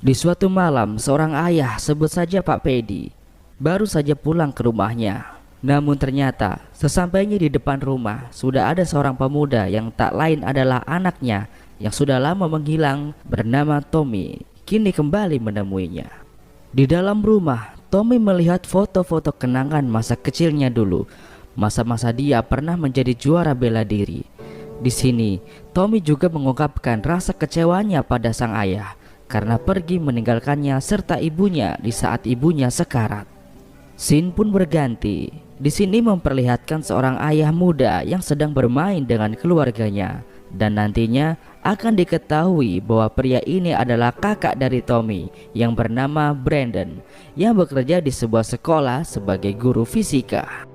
Di suatu malam, seorang ayah, sebut saja Pak Pedi, baru saja pulang ke rumahnya. Namun ternyata, sesampainya di depan rumah, sudah ada seorang pemuda yang tak lain adalah anaknya yang sudah lama menghilang bernama Tommy, kini kembali menemuinya. Di dalam rumah, Tommy melihat foto-foto kenangan masa kecilnya dulu, masa-masa dia pernah menjadi juara bela diri. Di sini, Tommy juga mengungkapkan rasa kecewanya pada sang ayah karena pergi meninggalkannya serta ibunya di saat ibunya sekarat. Scene pun berganti. Di sini memperlihatkan seorang ayah muda yang sedang bermain dengan keluarganya, dan nantinya akan diketahui bahwa pria ini adalah kakak dari Tommy yang bernama Brandon yang bekerja di sebuah sekolah sebagai guru fisika.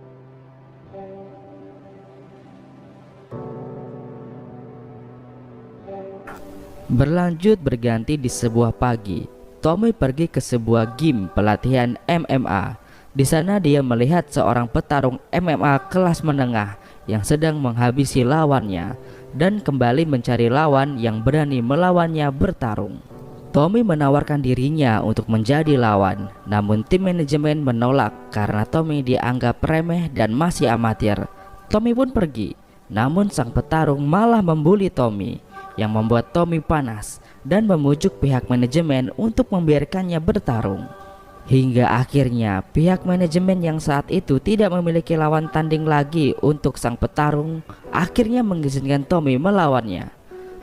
Berlanjut berganti di sebuah pagi, Tommy pergi ke sebuah gym pelatihan MMA. Di sana dia melihat seorang petarung MMA kelas menengah yang sedang menghabisi lawannya dan kembali mencari lawan yang berani melawannya bertarung. Tommy menawarkan dirinya untuk menjadi lawan, namun tim manajemen menolak karena Tommy dianggap remeh dan masih amatir. Tommy pun pergi, namun sang petarung malah membuli Tommy, yang membuat Tommy panas dan memujuk pihak manajemen untuk membiarkannya bertarung. Hingga akhirnya pihak manajemen yang saat itu tidak memiliki lawan tanding lagi untuk sang petarung akhirnya mengizinkan Tommy melawannya.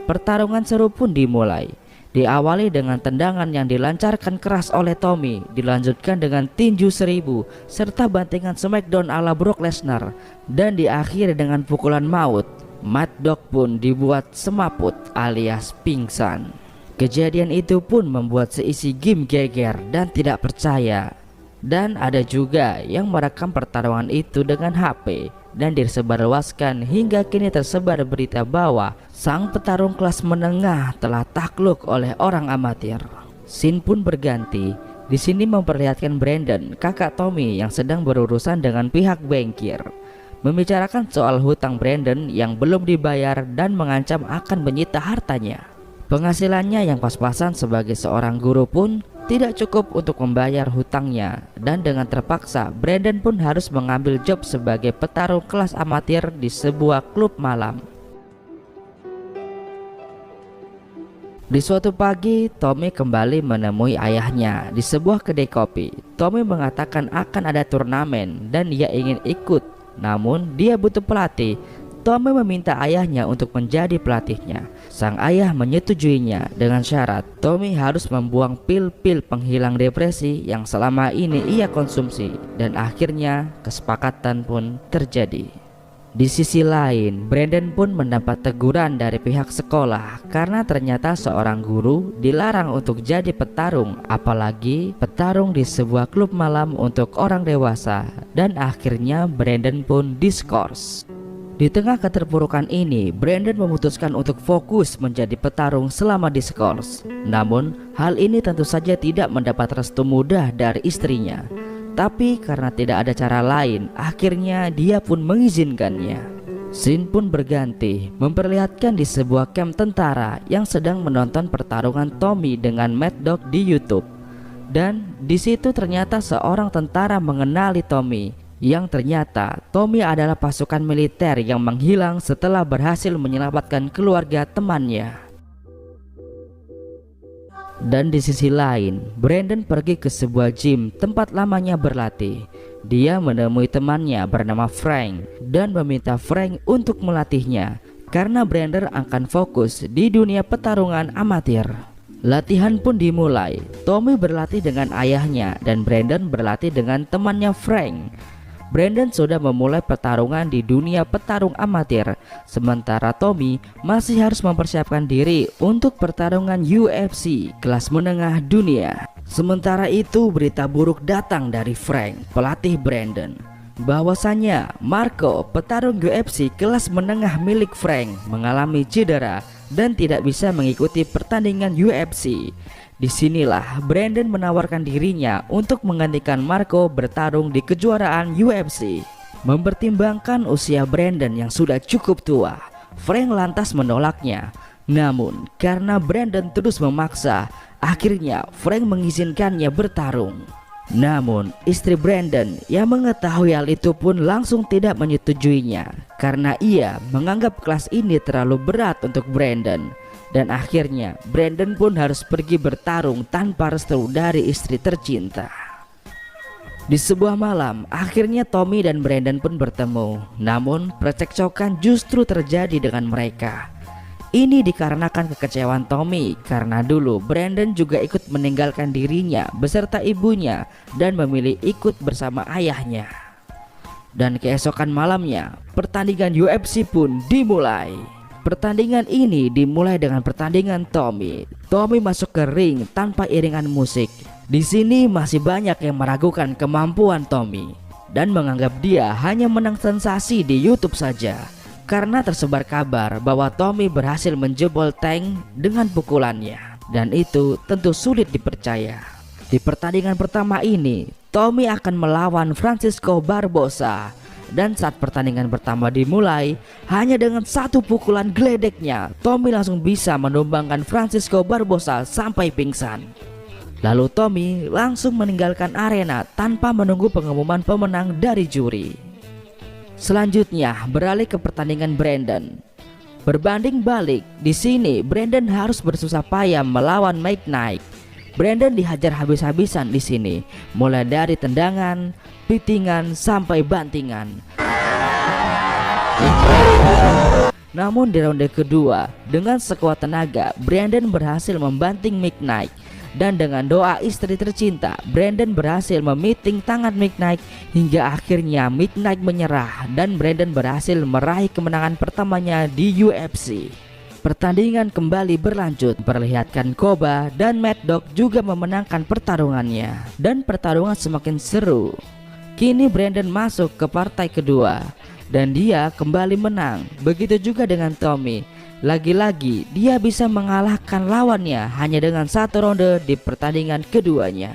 Pertarungan seru pun dimulai. Diawali dengan tendangan yang dilancarkan keras oleh Tommy, dilanjutkan dengan tinju 1000 serta bantingan smackdown ala Brock Lesnar, dan diakhiri dengan pukulan maut. Mad Dog pun dibuat semaput alias pingsan. Kejadian itu pun membuat seisi gym geger dan tidak percaya. Dan ada juga yang merekam pertarungan itu dengan HP dan disebarluaskan hingga kini tersebar berita bahwa sang petarung kelas menengah telah takluk oleh orang amatir. Scene pun berganti. Di sini memperlihatkan Brandon, kakak Tommy yang sedang berurusan dengan pihak bankir, membicarakan soal hutang Brandon yang belum dibayar dan mengancam akan menyita hartanya. Penghasilannya yang pas-pasan sebagai seorang guru pun tidak cukup untuk membayar hutangnya, dan dengan terpaksa Brandon pun harus mengambil job sebagai petarung kelas amatir di sebuah klub malam. Di suatu pagi, Tommy kembali menemui ayahnya di sebuah kedai kopi. Tommy mengatakan akan ada turnamen dan dia ingin ikut, namun dia butuh pelatih. Tommy meminta ayahnya untuk menjadi pelatihnya. Sang ayah menyetujuinya dengan syarat Tommy harus membuang pil-pil penghilang depresi yang selama ini ia konsumsi, dan akhirnya kesepakatan pun terjadi. Di sisi lain, Brandon pun mendapat teguran dari pihak sekolah karena ternyata seorang guru dilarang untuk jadi petarung, apalagi petarung di sebuah klub malam untuk orang dewasa, dan akhirnya Brandon pun diskors. Di tengah keterpurukan ini, Brandon memutuskan untuk fokus menjadi petarung selama diskors. Namun, hal ini tentu saja tidak mendapat restu mudah dari istrinya. Tapi karena tidak ada cara lain, akhirnya dia pun mengizinkannya. Scene pun berganti, memperlihatkan di sebuah camp tentara yang sedang menonton pertarungan Tommy dengan Mad Dog di YouTube. Dan di situ ternyata seorang tentara mengenali Tommy, yang ternyata Tommy adalah pasukan militer yang menghilang setelah berhasil menyelamatkan keluarga temannya. Dan di sisi lain, Brandon pergi ke sebuah gym tempat lamanya berlatih. Dia menemui temannya bernama Frank dan meminta Frank untuk melatihnya karena Brandon akan fokus di dunia pertarungan amatir. Latihan pun dimulai. Tommy berlatih dengan ayahnya dan Brandon berlatih dengan temannya Frank. Brandon sudah memulai pertarungan di dunia petarung amatir, sementara Tommy masih harus mempersiapkan diri untuk pertarungan UFC kelas menengah dunia. Sementara itu, berita buruk datang dari Frank, pelatih Brandon, bahwasanya Marco, petarung UFC kelas menengah milik Frank, mengalami cedera dan tidak bisa mengikuti pertandingan UFC. Disinilah Brandon menawarkan dirinya untuk menggantikan Marco bertarung di kejuaraan UFC. Mempertimbangkan usia Brandon yang sudah cukup tua, Frank lantas menolaknya. Namun karena Brandon terus memaksa, Akhirnya Frank mengizinkannya bertarung. Namun istri Brandon yang mengetahui hal itu pun langsung tidak menyetujuinya, karena ia menganggap kelas ini terlalu berat untuk Brandon. Dan akhirnya Brandon pun harus pergi bertarung tanpa restu dari istri tercinta. Di sebuah malam, akhirnya Tommy dan Brandon pun bertemu. Namun percekcokan justru terjadi dengan mereka. Ini dikarenakan kekecewaan Tommy karena dulu Brandon juga ikut meninggalkan dirinya beserta ibunya dan memilih ikut bersama ayahnya. Dan keesokan malamnya, pertandingan UFC pun dimulai. Pertandingan ini dimulai dengan pertandingan Tommy. Tommy masuk ke ring tanpa iringan musik. Di sini masih banyak yang meragukan kemampuan Tommy dan menganggap dia hanya menang sensasi di YouTube saja, karena tersebar kabar bahwa Tommy berhasil menjebol tank dengan pukulannya, dan itu tentu sulit dipercaya. Di pertandingan pertama ini, Tommy akan melawan Francisco Barbosa. Dan saat pertandingan pertama dimulai, hanya dengan satu pukulan geledeknya, Tommy langsung bisa menumbangkan Francisco Barbosa sampai pingsan. Lalu Tommy langsung meninggalkan arena tanpa menunggu pengumuman pemenang dari juri. Selanjutnya beralih ke pertandingan Brandon. Berbanding balik, di sini Brandon harus bersusah payah melawan Mike Knight. Brandon dihajar habis-habisan di sini, mulai dari tendangan, pitingan sampai bantingan. Namun di ronde kedua, dengan sekuat tenaga, Brandon berhasil membanting Mike Knight. Dan dengan doa istri tercinta, Brandon berhasil memiting tangan Mike Knight hingga akhirnya Mike Knight menyerah dan Brandon berhasil meraih kemenangan pertamanya di UFC. Pertandingan kembali berlanjut, perlihatkan Koba dan Mad Dog juga memenangkan pertarungannya dan pertarungan semakin seru. Kini Brandon masuk ke partai kedua dan dia kembali menang. Begitu juga dengan Tommy. Lagi-lagi dia bisa mengalahkan lawannya hanya dengan satu ronde di pertandingan keduanya.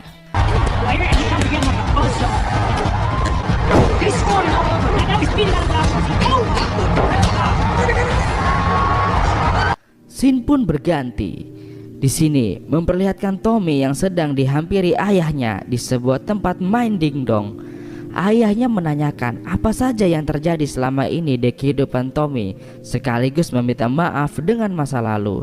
Scene pun berganti. Di sini memperlihatkan Tommy yang sedang dihampiri ayahnya di sebuah tempat main dingdong. Ayahnya menanyakan apa saja yang terjadi selama ini di kehidupan Tommy, sekaligus meminta maaf dengan masa lalu.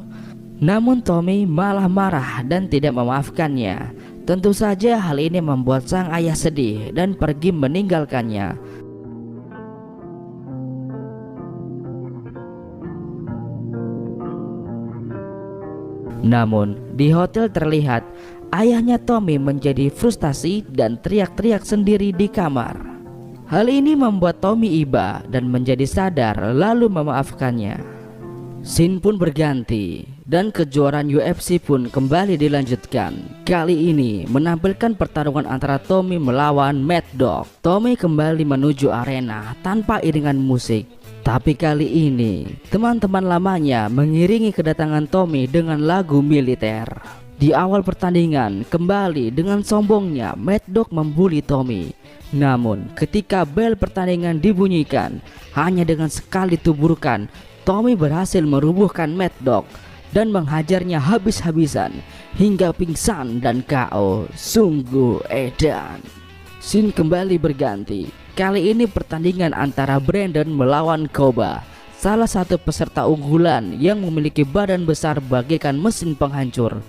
Namun Tommy malah marah dan tidak memaafkannya. Tentu saja hal ini membuat sang ayah sedih dan pergi meninggalkannya. Namun di hotel terlihat ayahnya Tommy menjadi frustasi dan teriak-teriak sendiri di kamar. Hal ini membuat Tommy iba dan menjadi sadar lalu memaafkannya. Scene pun berganti dan kejuaraan UFC pun kembali dilanjutkan. Kali ini menampilkan pertarungan antara Tommy melawan Mad Dog. Tommy kembali menuju arena tanpa iringan musik. Tapi kali ini teman-teman lamanya mengiringi kedatangan Tommy dengan lagu militer. Di awal pertandingan, kembali dengan sombongnya Mad Dog membuli Tommy. Namun ketika bel pertandingan dibunyikan, hanya dengan sekali tuburkan, Tommy berhasil merubuhkan Mad Dog dan menghajarnya habis-habisan hingga pingsan dan KO. Sungguh edan. Scene kembali berganti. Kali ini pertandingan antara Brandon melawan Koba, salah satu peserta unggulan yang memiliki badan besar bagaikan mesin penghancur.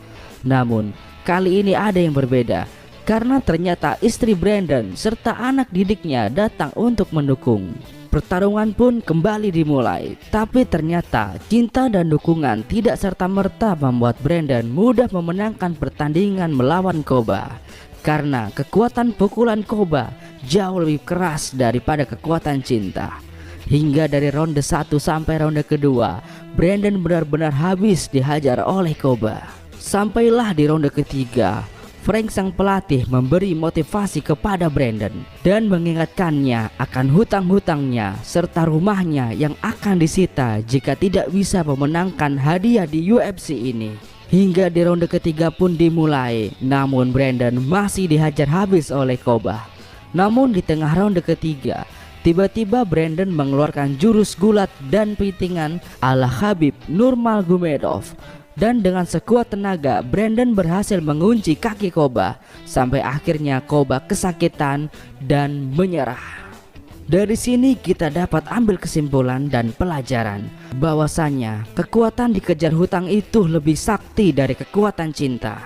Namun kali ini ada yang berbeda, karena ternyata istri Brandon serta anak didiknya datang untuk mendukung. Pertarungan pun kembali dimulai, tapi ternyata cinta dan dukungan tidak serta-merta membuat Brandon mudah memenangkan pertandingan melawan Koba. Karena kekuatan pukulan Koba jauh lebih keras daripada kekuatan cinta. Hingga dari ronde 1 sampai ronde kedua, Brandon benar-benar habis dihajar oleh Koba. Sampailah di ronde ketiga, Frank sang pelatih memberi motivasi kepada Brandon dan mengingatkannya akan hutang-hutangnya serta rumahnya yang akan disita jika tidak bisa memenangkan hadiah di UFC ini. Hingga di ronde ketiga pun dimulai, namun Brandon masih dihajar habis oleh Koba. Namun di tengah ronde ketiga, tiba-tiba Brandon mengeluarkan jurus gulat dan pitingan ala Khabib Nurmagomedov. Dan dengan sekuat tenaga, Brandon berhasil mengunci kaki Koba sampai akhirnya Koba kesakitan dan menyerah. Dari sini kita dapat ambil kesimpulan dan pelajaran bahwasanya kekuatan dikejar hutang itu lebih sakti dari kekuatan cinta.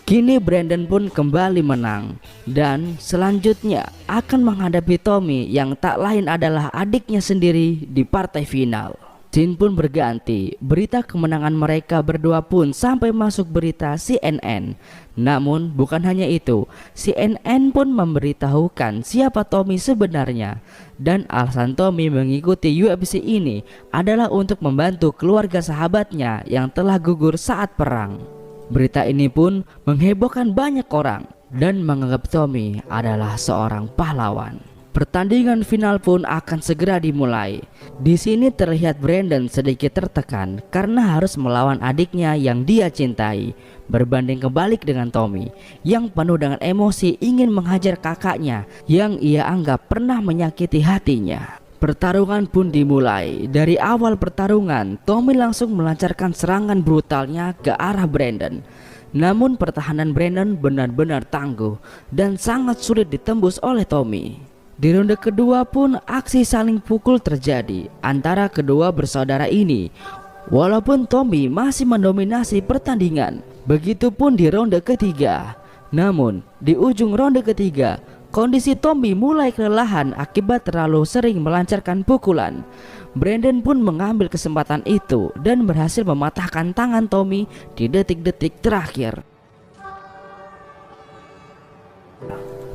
Kini Brandon pun kembali menang dan selanjutnya akan menghadapi Tommy yang tak lain adalah adiknya sendiri di partai final. Scene pun berganti, berita kemenangan mereka berdua pun sampai masuk berita CNN. Namun bukan hanya itu, CNN pun memberitahukan siapa Tommy sebenarnya. Dan alasan Tommy mengikuti UFC ini adalah untuk membantu keluarga sahabatnya yang telah gugur saat perang. Berita ini pun menghebohkan banyak orang dan menganggap Tommy adalah seorang pahlawan. Pertandingan final pun akan segera dimulai. Di sini terlihat Brandon sedikit tertekan karena harus melawan adiknya yang dia cintai, berbanding kebalik dengan Tommy yang penuh dengan emosi ingin menghajar kakaknya yang ia anggap pernah menyakiti hatinya. Pertarungan pun dimulai. Dari awal pertarungan, Tommy langsung melancarkan serangan brutalnya ke arah Brandon. Namun pertahanan Brandon benar-benar tangguh dan sangat sulit ditembus oleh Tommy. Di ronde kedua pun aksi saling pukul terjadi antara kedua bersaudara ini. Walaupun Tommy masih mendominasi pertandingan, begitupun di ronde ketiga. Namun di ujung ronde ketiga, kondisi Tommy mulai kelelahan akibat terlalu sering melancarkan pukulan. Brandon pun mengambil kesempatan itu dan berhasil mematahkan tangan Tommy di detik-detik terakhir.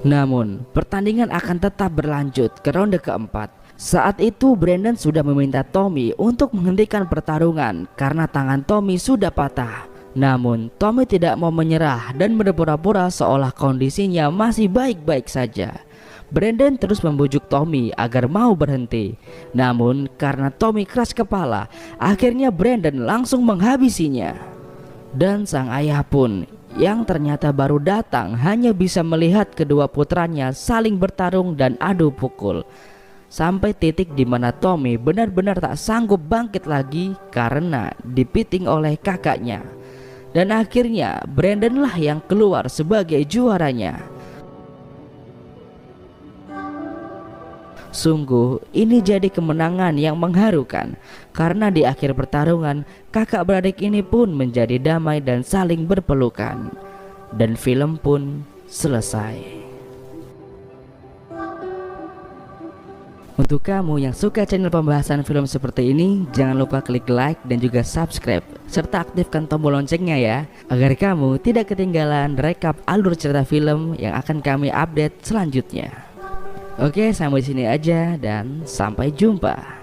Namun pertandingan akan tetap berlanjut ke ronde keempat. Saat itu Brandon sudah meminta Tommy untuk menghentikan pertarungan karena tangan Tommy sudah patah. Namun Tommy tidak mau menyerah dan berpura-pura seolah kondisinya masih baik-baik saja. Brandon terus membujuk Tommy agar mau berhenti. Namun karena Tommy keras kepala, akhirnya Brandon langsung menghabisinya. Dan sang ayah pun yang ternyata baru datang hanya bisa melihat kedua putranya saling bertarung dan adu pukul. Sampai titik di mana Tommy benar-benar tak sanggup bangkit lagi karena dipiting oleh kakaknya. Dan akhirnya Brandon lah yang keluar sebagai juaranya. Sungguh ini jadi kemenangan yang mengharukan karena di akhir pertarungan kakak beradik ini pun menjadi damai dan saling berpelukan. Dan film pun selesai. Untuk kamu yang suka channel pembahasan film seperti ini, jangan lupa klik like dan juga subscribe serta aktifkan tombol loncengnya ya, agar kamu tidak ketinggalan rekap alur cerita film yang akan kami update selanjutnya. Oke, sampai sini aja dan sampai jumpa.